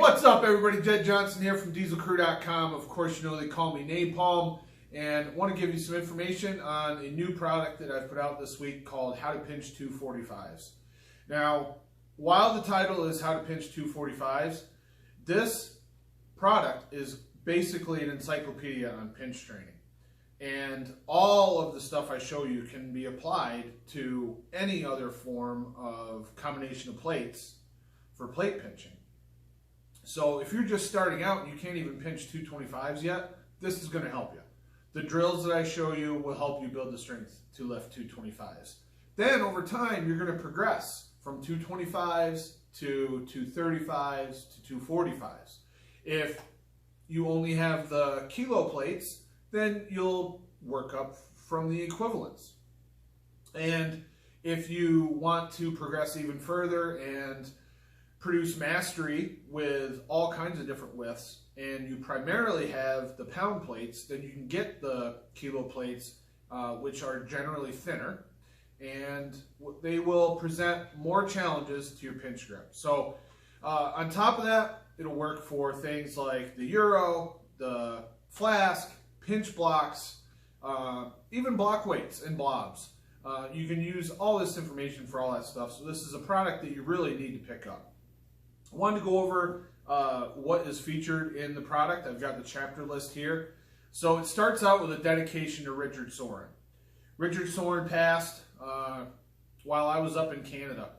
what's up everybody? Jed Johnson here from dieselcrew.com. Of course, you know they call me Napalm, and I want to give you some information on a new product that I've put out this week called How to Pinch 245s. Now, while the title is How to Pinch 245s, this product is basically an encyclopedia on pinch training. And all of the stuff I show you can be applied to any other form of combination of plates for plate pinching. So if you're just starting out and you can't even pinch 225s yet, this is going to help you. The drills that I show you will help you build the strength to lift 225s. Then over time, you're going to progress from 225s to 235s to 245s. If you only have the kilo plates, then you'll work up from the equivalents. And if you want to progress even further and produce mastery with all kinds of different widths, and you primarily have the pound plates, then you can get the kilo plates, which are generally thinner, and they will present more challenges to your pinch grip. So on top of that, it'll work for things like the Euro, the Flask, pinch blocks, even block weights and blobs. You can use all this information for all that stuff. So this is a product that you really need to pick up. I wanted to go over what is featured in the product. I've got the chapter list here. So it starts out with a dedication to Richard Soren. Richard Soren passed while I was up in Canada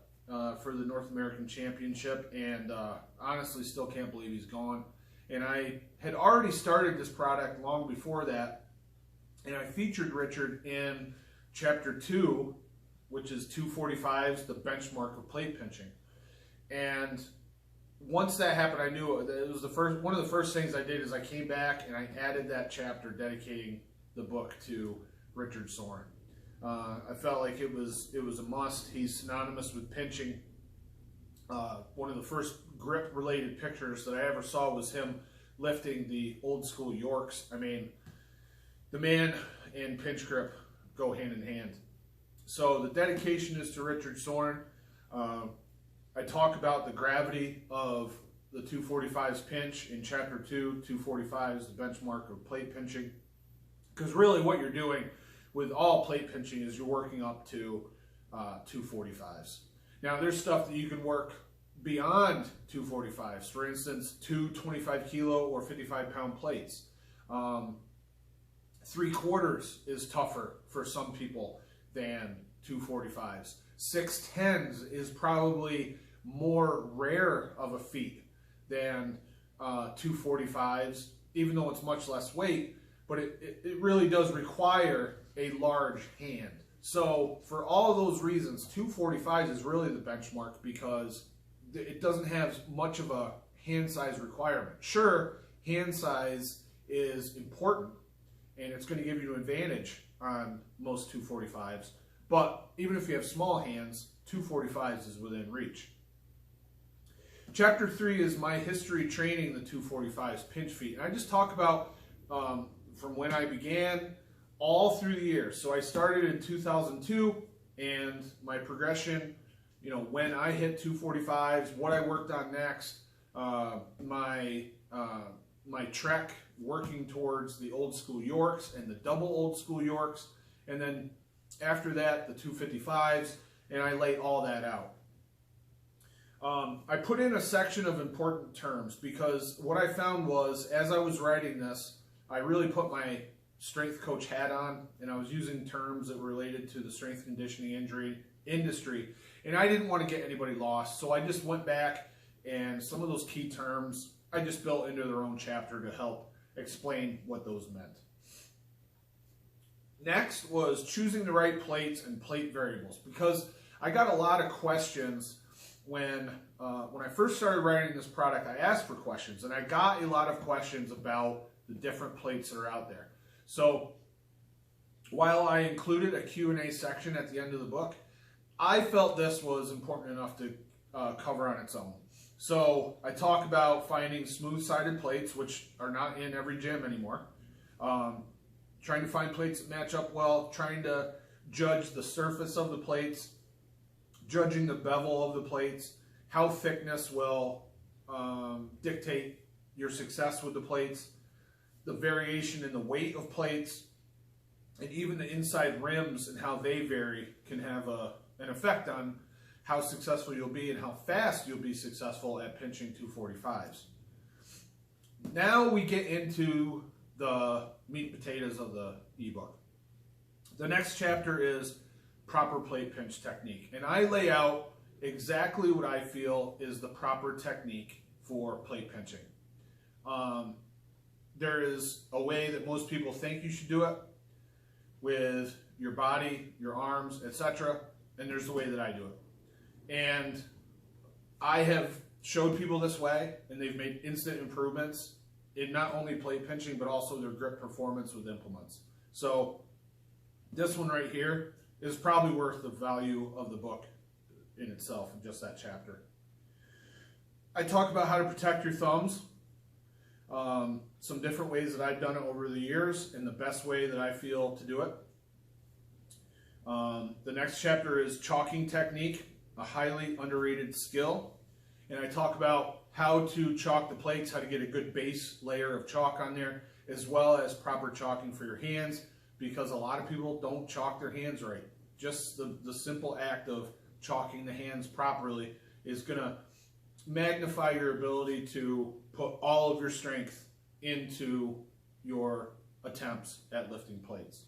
for the North American Championship, and honestly still can't believe he's gone. And I had already started this product long before that, and I featured Richard in chapter 2, which is 245s, the benchmark of plate pinching. And once that happened, I knew it was one of the first things I did is I came back and I added that chapter dedicating the book to Richard Soren. I felt like it was a must. He's synonymous with pinching. One of the first grip related pictures that I ever saw was him lifting the old school Yorks. I mean, the man and pinch grip go hand in hand. So the dedication is to Richard Soren. I talk about the gravity of the 245s pinch in chapter 2, 245s, the benchmark of plate pinching. Because really what you're doing with all plate pinching is you're working up to 245s. Now there's stuff that you can work beyond 245s. For instance, 225 kilo or 55 pound plates. 3/4 is tougher for some people than 245s. 610s is probably more rare of a feat than 245s, even though it's much less weight, but it really does require a large hand. So for all of those reasons, 245s is really the benchmark because it doesn't have much of a hand size requirement. Sure, hand size is important and it's going to give you an advantage on most 245s, but even if you have small hands, 245s is within reach. Chapter 3 is my history training the 245s pinch feet. And I just talk about from when I began all through the years. So I started in 2002 and my progression, you know, when I hit 245s, what I worked on next, my trek working towards the old school Yorks and the double old school Yorks, and then after that the 255s, and I lay all that out. I put in a section of important terms because what I found was, as I was writing this, I really put my strength coach hat on, and I was using terms that were related to the strength conditioning industry, and I didn't want to get anybody lost, so I just went back and some of those key terms I just built into their own chapter to help explain what those meant. Next was choosing the right plates and plate variables, because I got a lot of questions when I first started writing this product. I asked for questions, and I got a lot of questions about the different plates that are out there. So while I included a Q&A section at the end of the book, I felt this was important enough to cover on its own. So I talk about finding smooth-sided plates, which are not in every gym anymore. Trying to find plates that match up well, trying to judge the surface of the plates, judging the bevel of the plates, how thickness will dictate your success with the plates. The variation in the weight of plates, and even the inside rims and how they vary can have an effect on how successful you'll be and how fast you'll be successful at pinching 245s. Now we get into the meat and potatoes of the ebook. The next chapter is proper plate pinch technique, and I lay out exactly what I feel is the proper technique for plate pinching. There is a way that most people think you should do it with your body, your arms, etc. And there's the way that I do it. And I have showed people this way, and they've made instant improvements in not only plate pinching, but also their grip performance with implements. So this one right here is probably worth the value of the book in itself, in just that chapter. I talk about how to protect your thumbs. Some different ways that I've done it over the years, and the best way that I feel to do it. The next chapter is chalking technique, a highly underrated skill. And I talk about how to chalk the plates, how to get a good base layer of chalk on there, as well as proper chalking for your hands, because a lot of people don't chalk their hands right. Just the simple act of chalking the hands properly is going to magnify your ability to put all of your strength into your attempts at lifting plates.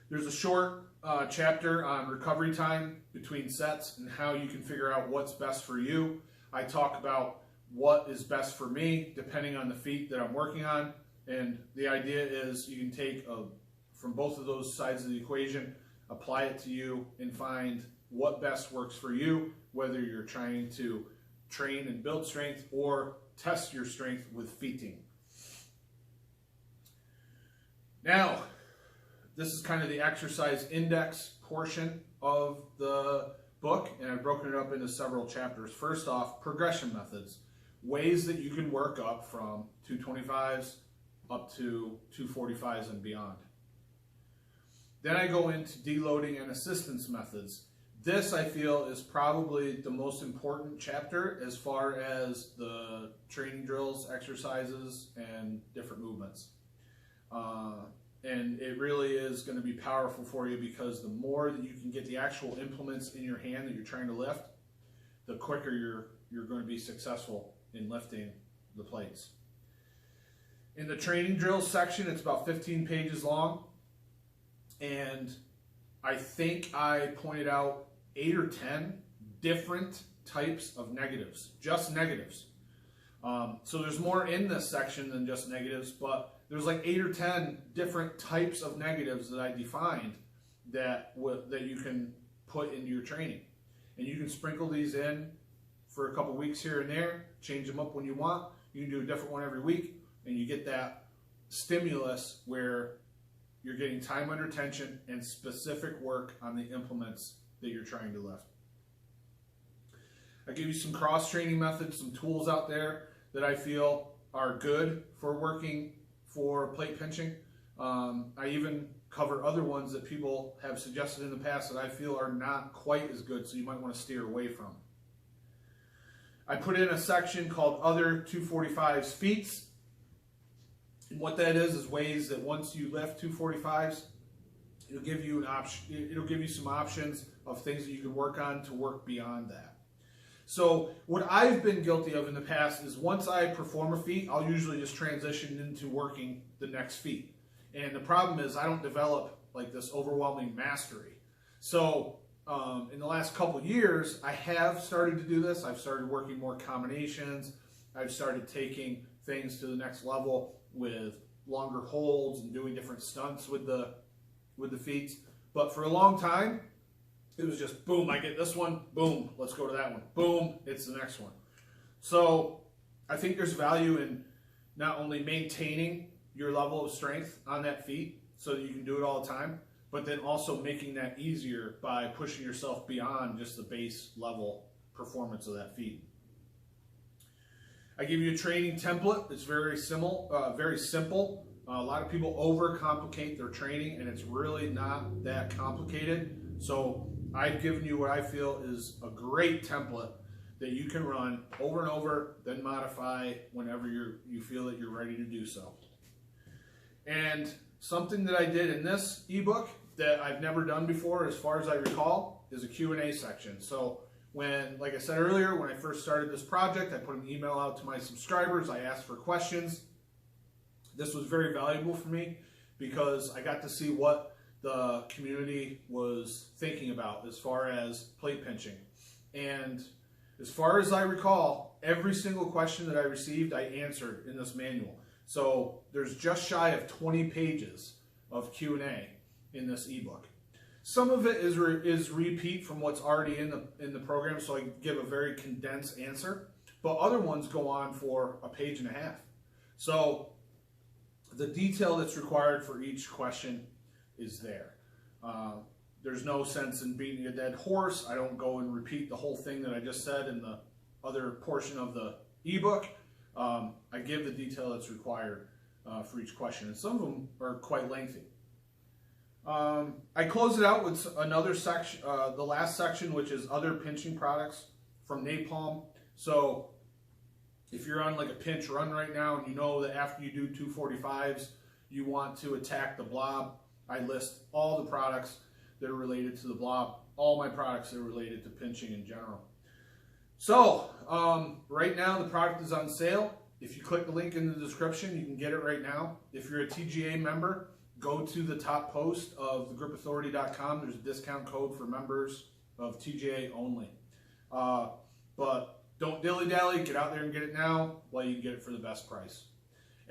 There's a short chapter on recovery time between sets and how you can figure out what's best for you. I talk about what is best for me depending on the feat that I'm working on, and the idea is you can take from both of those sides of the equation, apply it to you, and find what best works for you, whether you're trying to train and build strength or test your strength with feating. Now, this is kind of the exercise index portion of the book, and I've broken it up into several chapters. First off, progression methods, ways that you can work up from 225s up to 245s and beyond. Then I go into deloading and assistance methods. This, I feel, is probably the most important chapter as far as the training drills, exercises, and different movements. And it really is going to be powerful for you, because the more that you can get the actual implements in your hand that you're trying to lift, the quicker you're going to be successful in lifting the plates. In the training drills section, it's about 15 pages long, and I think I pointed out 8 or 10 different types of negatives, just negatives. So there's more in this section than just negatives, but there's like 8 or 10 different types of negatives that I defined that you can put into your training. And you can sprinkle these in for a couple weeks here and there, change them up when you want. You can do a different one every week, and you get that stimulus where you're getting time under tension and specific work on the implements that you're trying to lift. I give you some cross-training methods, some tools out there that I feel are good for working for plate pinching. I even cover other ones that people have suggested in the past that I feel are not quite as good, so you might want to steer away from. I put in a section called Other 245s Feats. And what that is ways that once you lift 245s, it'll give you an option. It'll give you some options of things that you can work on to work beyond that. So what I've been guilty of in the past is once I perform a feat, I'll usually just transition into working the next feat. And the problem is I don't develop like this overwhelming mastery. So in the last couple of years, I have started to do this. I've started working more combinations. I've started taking things to the next level with longer holds and doing different stunts with the feats. But for a long time, it was just boom, I get this one, boom, let's go to that one, boom, it's the next one. So I think there's value in not only maintaining your level of strength on that feat so that you can do it all the time, but then also making that easier by pushing yourself beyond just the base level performance of that feat. I give you a training template that's very simple. A lot of people overcomplicate their training, and it's really not that complicated. So I've given you what I feel is a great template that you can run over and over, then modify whenever you feel that you're ready to do so. And something that I did in this ebook that I've never done before, as far as I recall, is a Q&A section. So when, like I said earlier, when I first started this project, I put an email out to my subscribers. I asked for questions. This was very valuable for me because I got to see what the community was thinking about as far as plate pinching. And as far as I recall, every single question that I received, I answered in this manual. So there's just shy of 20 pages of Q&A in this ebook. Some of it is repeat from what's already in the program, so I give a very condensed answer. But other ones go on for a page and a half. So the detail that's required for each question is there. There's no sense in beating a dead horse. I don't go and repeat the whole thing that I just said in the other portion of the ebook. I give the detail that's required for each question, and some of them are quite lengthy. I close it out with another section, the last section, which is other pinching products from napalm. So if you're on like a pinch run right now and you know that after you do 245s, you want to attack the blob, I list all the products that are related to the blob, all my products that are related to pinching in general. So right now the product is on sale. If you click the link in the description, you can get it right now. If you're a TGA member, go to the top post of thegripauthority.com. There's a discount code for members of TGA only. But don't dilly-dally. Get out there and get it now while you can get it for the best price.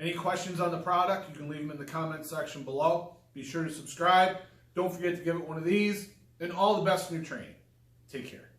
Any questions on the product, you can leave them in the comment section below. Be sure to subscribe. Don't forget to give it one of these. And all the best in your training. Take care.